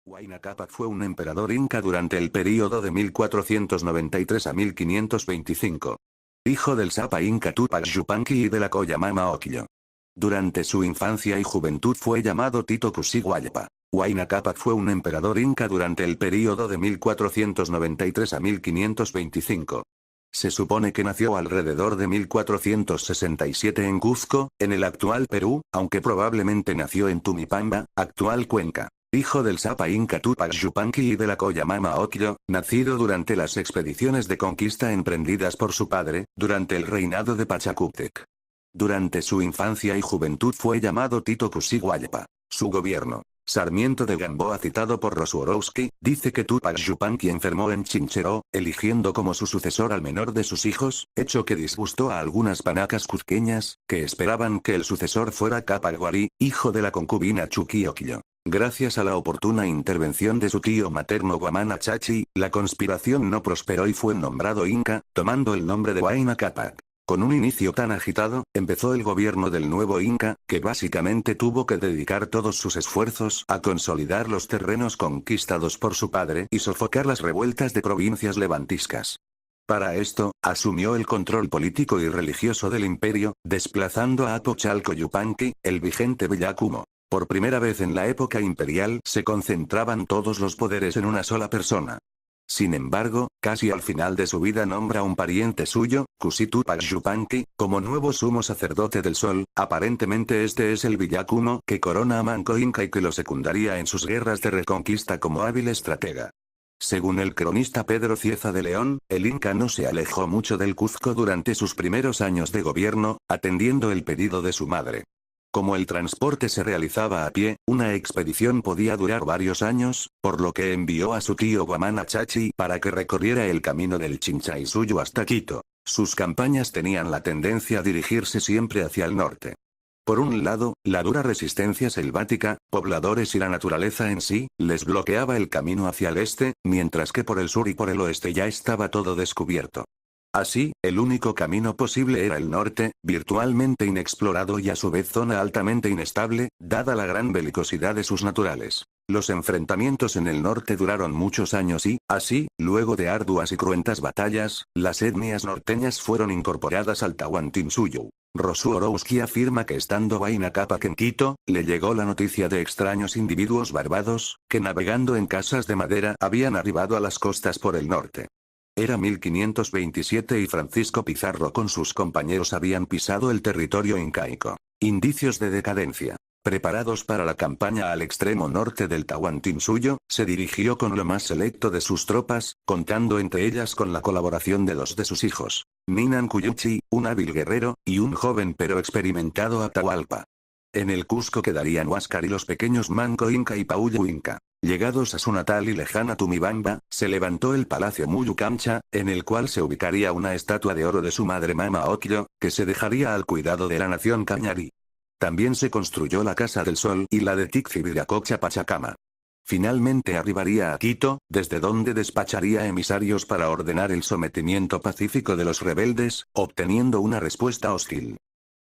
Huayna Cápac fue un emperador inca durante el período de 1493 a 1525. Hijo del Sapa inca Tupac Yupanqui y de la Colla Mama Ocllo. Durante su infancia y juventud fue llamado Tito Cusi Guaypa. Huayna Cápac fue un emperador inca durante el período de 1493 a 1525. Se supone que nació alrededor de 1467 en Cuzco, en el actual Perú, aunque probablemente nació en Tumipamba, actual Cuenca. Hijo del Sapa inca Tupac Yupanqui y de la Colla Mama Ocllo, nacido durante las expediciones de conquista emprendidas por su padre, durante el reinado de Pachacútec. Durante su infancia y juventud fue llamado Tito Cusi Guaypa. Su gobierno. Sarmiento de Gamboa, citado por Rosworowski, dice que Tupac Yupanqui enfermó en Chincheró, eligiendo como su sucesor al menor de sus hijos, hecho que disgustó a algunas panacas cuzqueñas, que esperaban que el sucesor fuera Cápac Guarí, hijo de la concubina Chuqui Ocllo. Gracias a la oportuna intervención de su tío materno Guamana Chachi, la conspiración no prosperó y fue nombrado Inca, tomando el nombre de Huayna Cápac. Con un inicio tan agitado, empezó el gobierno del nuevo Inca, que básicamente tuvo que dedicar todos sus esfuerzos a consolidar los terrenos conquistados por su padre y sofocar las revueltas de provincias levantiscas. Para esto, asumió el control político y religioso del imperio, desplazando a Apochalco Yupanqui, el vigente Villacumo. Por primera vez en la época imperial se concentraban todos los poderes en una sola persona. Sin embargo, casi al final de su vida nombra a un pariente suyo, Cusi Tupac Yupanqui, como nuevo sumo sacerdote del sol. Aparentemente este es el Villacumo que corona a Manco Inca y que lo secundaría en sus guerras de reconquista como hábil estratega. Según el cronista Pedro Cieza de León, el Inca no se alejó mucho del Cuzco durante sus primeros años de gobierno, atendiendo el pedido de su madre. Como el transporte se realizaba a pie, una expedición podía durar varios años, por lo que envió a su tío Guamana Chachi para que recorriera el camino del Chinchaisuyo hasta Quito. Sus campañas tenían la tendencia a dirigirse siempre hacia el norte. Por un lado, la dura resistencia selvática, pobladores y la naturaleza en sí, les bloqueaba el camino hacia el este, mientras que por el sur y por el oeste ya estaba todo descubierto. Así, el único camino posible era el norte, virtualmente inexplorado y a su vez zona altamente inestable, dada la gran belicosidad de sus naturales. Los enfrentamientos en el norte duraron muchos años y, así, luego de arduas y cruentas batallas, las etnias norteñas fueron incorporadas al Tahuantinsuyo. Rosworowski afirma que estando Huayna Cápac en Quito, le llegó la noticia de extraños individuos barbados, que navegando en casas de madera habían arribado a las costas por el norte. Era 1527 y Francisco Pizarro con sus compañeros habían pisado el territorio incaico. Indicios de decadencia. Preparados para la campaña al extremo norte del Tahuantinsuyo, se dirigió con lo más selecto de sus tropas, contando entre ellas con la colaboración de dos de sus hijos, Ninan Cuyuchi, un hábil guerrero, y un joven pero experimentado Atahualpa. En el Cusco quedarían Huáscar y los pequeños Manco Inca y Paullo Inca. Llegados a su natal y lejana Tumibamba, se levantó el Palacio Muyucamcha, en el cual se ubicaría una estatua de oro de su madre Mama Ocllo, que se dejaría al cuidado de la nación Cañarí. También se construyó la Casa del Sol y la de Ticfibiracocha Pachacama. Finalmente arribaría a Quito, desde donde despacharía emisarios para ordenar el sometimiento pacífico de los rebeldes, obteniendo una respuesta hostil.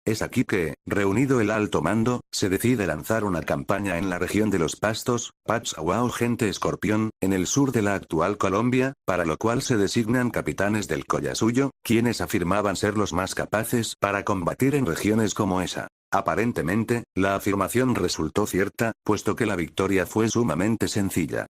Es aquí que, reunido el alto mando, se decide lanzar una campaña en la región de los Pastos, Pachahuao Gente Escorpión, en el sur de la actual Colombia, para lo cual se designan capitanes del Collasuyo, quienes afirmaban ser los más capaces para combatir en regiones como esa. Aparentemente, la afirmación resultó cierta, puesto que la victoria fue sumamente sencilla.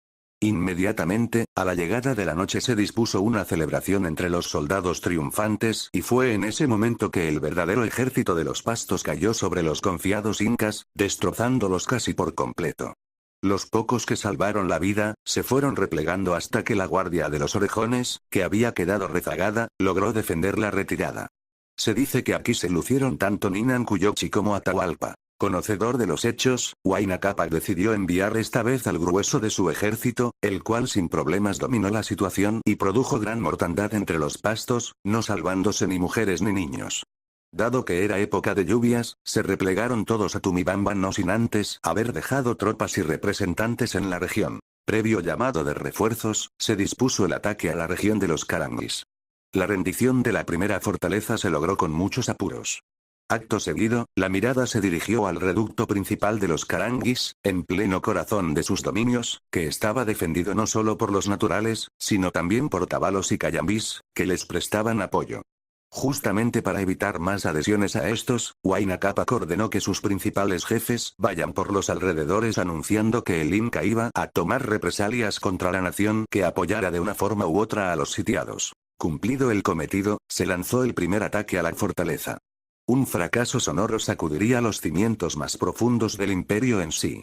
Inmediatamente, a la llegada de la noche se dispuso una celebración entre los soldados triunfantes y fue en ese momento que el verdadero ejército de los Pastos cayó sobre los confiados incas, destrozándolos casi por completo. Los pocos que salvaron la vida, se fueron replegando hasta que la guardia de los Orejones, que había quedado rezagada, logró defender la retirada. Se dice que aquí se lucieron tanto Ninan Cuyuchi como Atahualpa. Conocedor de los hechos, Huayna Cápac decidió enviar esta vez al grueso de su ejército, el cual sin problemas dominó la situación y produjo gran mortandad entre los Pastos, no salvándose ni mujeres ni niños. Dado que era época de lluvias, se replegaron todos a Tumibamba no sin antes haber dejado tropas y representantes en la región. Previo llamado de refuerzos, se dispuso el ataque a la región de los Caranguis. La rendición de la primera fortaleza se logró con muchos apuros. Acto seguido, la mirada se dirigió al reducto principal de los Caranguis, en pleno corazón de sus dominios, que estaba defendido no solo por los naturales, sino también por tabalos y cayambís, que les prestaban apoyo. Justamente para evitar más adhesiones a estos, Huayna Capac ordenó que sus principales jefes vayan por los alrededores anunciando que el Inca iba a tomar represalias contra la nación que apoyara de una forma u otra a los sitiados. Cumplido el cometido, se lanzó el primer ataque a la fortaleza. Un fracaso sonoro sacudiría los cimientos más profundos del imperio en sí.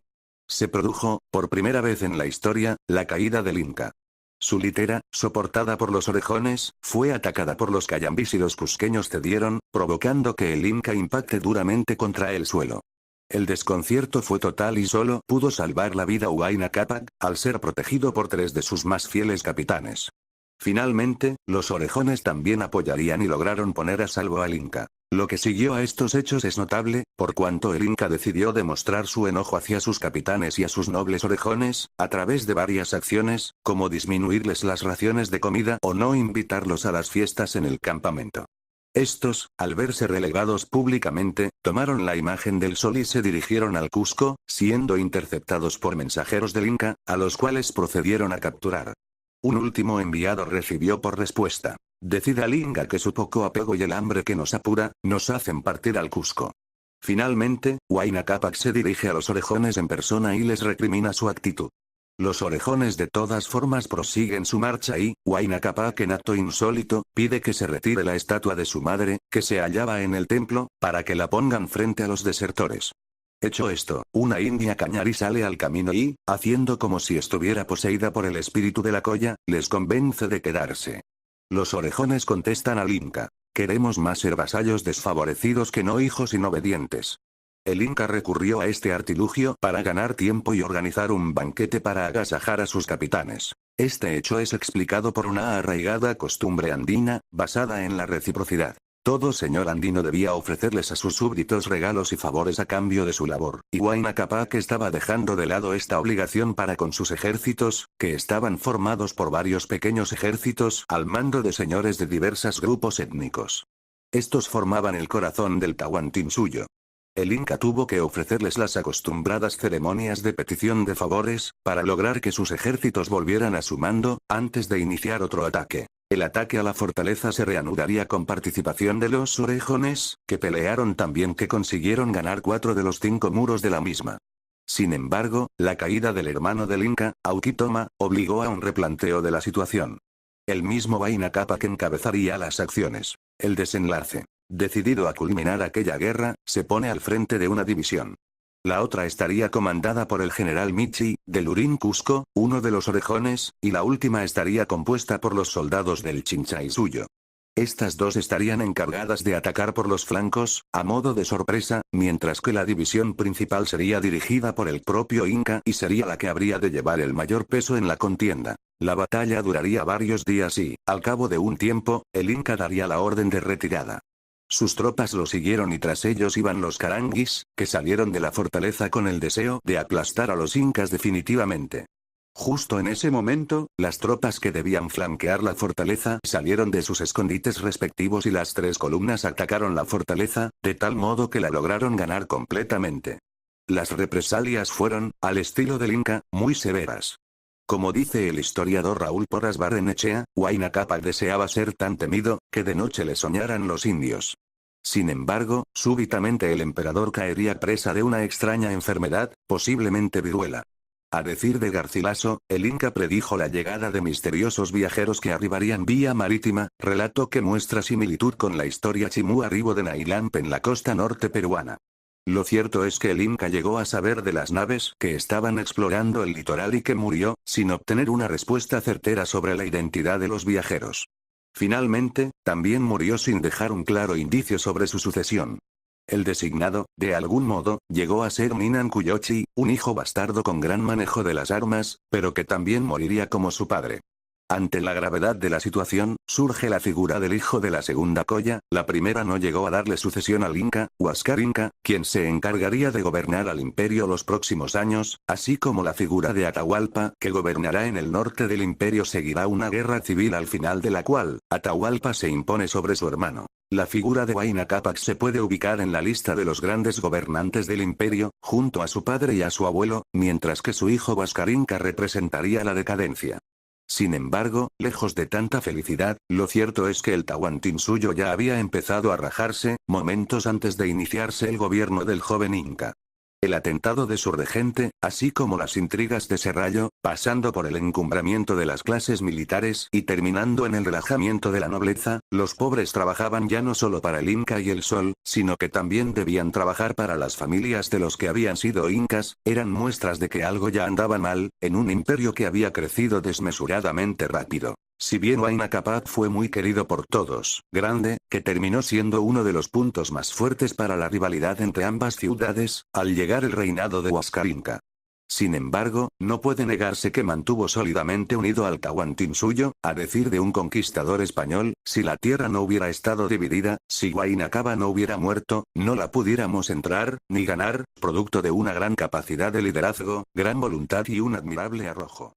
Se produjo, por primera vez en la historia, la caída del Inca. Su litera, soportada por los orejones, fue atacada por los cayambís y los cusqueños cedieron, provocando que el Inca impacte duramente contra el suelo. El desconcierto fue total y solo pudo salvar la vida Huayna Capac, al ser protegido por 3 de sus más fieles capitanes. Finalmente, los orejones también apoyarían y lograron poner a salvo al Inca. Lo que siguió a estos hechos es notable, por cuanto el Inca decidió demostrar su enojo hacia sus capitanes y a sus nobles orejones, a través de varias acciones, como disminuirles las raciones de comida o no invitarlos a las fiestas en el campamento. Estos, al verse relegados públicamente, tomaron la imagen del sol y se dirigieron al Cusco, siendo interceptados por mensajeros del Inca, a los cuales procedieron a capturar. Un último enviado recibió por respuesta: decida al Inca que su poco apego y el hambre que nos apura, nos hacen partir al Cusco. Finalmente, Huayna Capac se dirige a los orejones en persona y les recrimina su actitud. Los orejones de todas formas prosiguen su marcha y, Huayna Capac en acto insólito, pide que se retire la estatua de su madre, que se hallaba en el templo, para que la pongan frente a los desertores. Hecho esto, una india cañarí sale al camino y, haciendo como si estuviera poseída por el espíritu de la colla, les convence de quedarse. Los orejones contestan al Inca: queremos más ser vasallos desfavorecidos que no hijos inobedientes. El Inca recurrió a este artilugio para ganar tiempo y organizar un banquete para agasajar a sus capitanes. Este hecho es explicado por una arraigada costumbre andina, basada en la reciprocidad. Todo señor andino debía ofrecerles a sus súbditos regalos y favores a cambio de su labor, y Huayna Capac estaba dejando de lado esta obligación para con sus ejércitos, que estaban formados por varios pequeños ejércitos al mando de señores de diversos grupos étnicos. Estos formaban el corazón del Tahuantinsuyo. El Inca tuvo que ofrecerles las acostumbradas ceremonias de petición de favores, para lograr que sus ejércitos volvieran a su mando, antes de iniciar otro ataque. El ataque a la fortaleza se reanudaría con participación de los orejones, que pelearon tan bien que consiguieron ganar 4 de los 5 muros de la misma. Sin embargo, la caída del hermano del Inca, Auquitoma, obligó a un replanteo de la situación. El mismo Huayna Capac encabezaría las acciones. El desenlace. Decidido a culminar aquella guerra, se pone al frente de una división. La otra estaría comandada por el general Michi, del Urín Cusco, uno de los orejones, y la última estaría compuesta por los soldados del Chinchaysuyo. Estas dos estarían encargadas de atacar por los flancos, a modo de sorpresa, mientras que la división principal sería dirigida por el propio Inca y sería la que habría de llevar el mayor peso en la contienda. La batalla duraría varios días y, al cabo de un tiempo, el Inca daría la orden de retirada. Sus tropas lo siguieron y tras ellos iban los caranguis, que salieron de la fortaleza con el deseo de aplastar a los incas definitivamente. Justo en ese momento, las tropas que debían flanquear la fortaleza salieron de sus escondites respectivos y las 3 columnas atacaron la fortaleza, de tal modo que la lograron ganar completamente. Las represalias fueron, al estilo del Inca, muy severas. Como dice el historiador Raúl Porras Barrenechea, Huayna Capac deseaba ser tan temido, que de noche le soñaran los indios. Sin embargo, súbitamente el emperador caería presa de una extraña enfermedad, posiblemente viruela. A decir de Garcilaso, el Inca predijo la llegada de misteriosos viajeros que arribarían vía marítima, relato que muestra similitud con la historia Chimú arribo de Nailamp en la costa norte peruana. Lo cierto es que el Inca llegó a saber de las naves que estaban explorando el litoral y que murió, sin obtener una respuesta certera sobre la identidad de los viajeros. Finalmente, también murió sin dejar un claro indicio sobre su sucesión. El designado, de algún modo, llegó a ser Ninan Cuyochi, un hijo bastardo con gran manejo de las armas, pero que también moriría como su padre. Ante la gravedad de la situación, surge la figura del hijo de la segunda colla. La primera no llegó a darle sucesión al Inca, Huáscar Inca, quien se encargaría de gobernar al imperio los próximos años, así como la figura de Atahualpa, que gobernará en el norte del imperio. Seguirá una guerra civil al final de la cual, Atahualpa se impone sobre su hermano. La figura de Huayna Cápac se puede ubicar en la lista de los grandes gobernantes del imperio, junto a su padre y a su abuelo, mientras que su hijo Huáscar Inca representaría la decadencia. Sin embargo, lejos de tanta felicidad, lo cierto es que el Tahuantinsuyo ya había empezado a rajarse, momentos antes de iniciarse el gobierno del joven Inca. El atentado de su regente, así como las intrigas de Serrallo, pasando por el encumbramiento de las clases militares y terminando en el relajamiento de la nobleza, los pobres trabajaban ya no solo para el Inca y el Sol, sino que también debían trabajar para las familias de los que habían sido incas, eran muestras de que algo ya andaba mal, en un imperio que había crecido desmesuradamente rápido. Si bien Huayna Cápac fue muy querido por todos, grande, que terminó siendo uno de los puntos más fuertes para la rivalidad entre ambas ciudades, al llegar el reinado de Huáscar Inca. Sin embargo, no puede negarse que mantuvo sólidamente unido al Tahuantinsuyo, a decir de un conquistador español, si la tierra no hubiera estado dividida, si Huayna Cápac no hubiera muerto, no la pudiéramos entrar, ni ganar, producto de una gran capacidad de liderazgo, gran voluntad y un admirable arrojo.